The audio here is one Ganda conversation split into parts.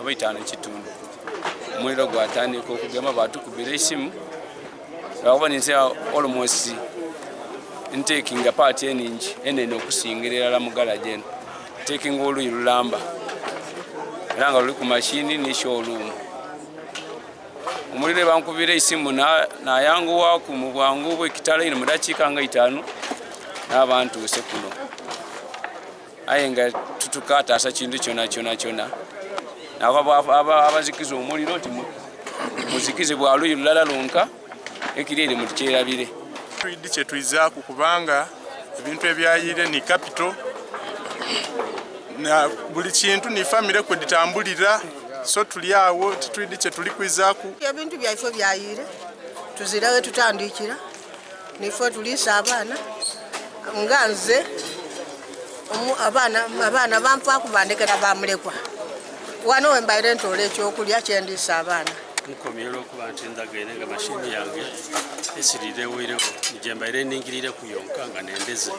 Itaano kitundu muliro gwatandika okugema batukubira esimu lwakuba ninse almost taking a part eningi enene okusingira erala mu garage eno taking oluyi lulamba era nga luli ku mashini ne showroom. Omuliro bankubira esimu nayanguwaku mu bwangu bw'ekitalo ino mu dakiika nga 5 n'abantuuse kuno aye nga tutukataasa kintu kyona abazikiza omuliro nti muzikize bwa luyi lulala lonka ekiri eri mukyerabire. Twidi kyetwizaaku kubanga ebintu ebyayire ni capital na buli kintu ni family kwe ditambulira, so tuli awo twidi kyetulikwizaaku ebintu byaife byayire tuzirawe tutandikira nifo tulisa abaana nganze abaana bampa kubandekera bamulekwa wano wembaire ntole ekyokulya kyendisa abaana nkomyero okuba nti ndagaire nga mashini yange esirire wirewo nijembaire ningirire kuyonka nga nendeze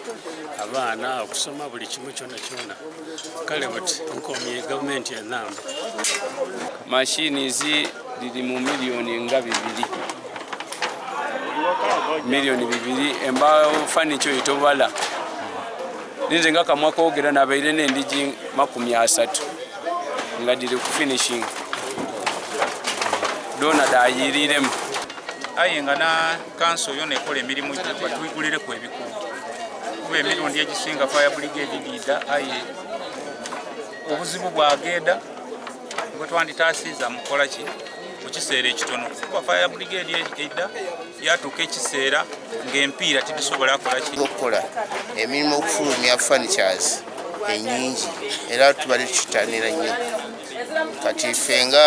abaana okusoma buli kimu kyona kale buti nkomye gavumenti enamba mashini zi liri mu milioni nga 2 milioni 2 embawo fanicho itobala ninze nga kamwaka ogera nabaire n'endigi 30 nga diri ku finishing dona dayiriremu aye nga na kanso yona ekola emirimu batwigulire ku ebikulu kuba emirundi egisinga fire brigade leader aye obuzibu bwagenda bwe twanditaasiza mukola ki mu kiseera ekitono kuba fire brigade leader yatuuka ekiseera ng'empiira tidusobola kukola emirimu okufulumya furnitures enyingi era tubali tukitanira nnyo kati ffe nga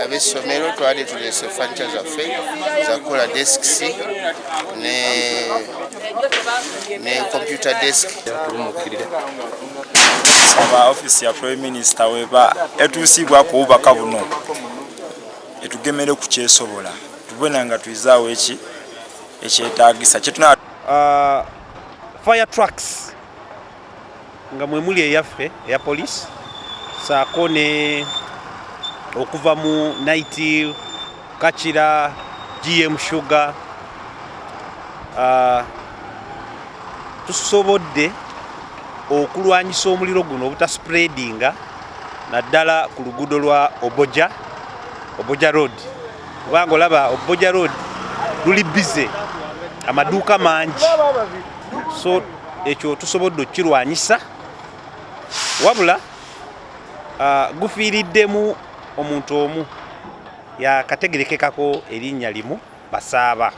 ab'essomero twali tulese furnitures zaffe zakola desks ne computer desk. Saba office ya Prime Minister weba etusibwako obubaka buno etugemere ku kyesobola tubona nga twizaawo ekyetaagisa kyetuna fire trucks nga mwe muli eyaffe eya police saako ne okuva mu Night Kachira GM Sugar tusobodde okulwanyisa omuliro guno obutaspreadinga naddala ku luguudo lwa Oboja Road kubanga olaba Oboja Road luli bize amaduuka mangi so ekyo tusobodde okukirwanyisa wabula gufiiriddemu omuntu omu yakategerekekako erinnya limu Basaaba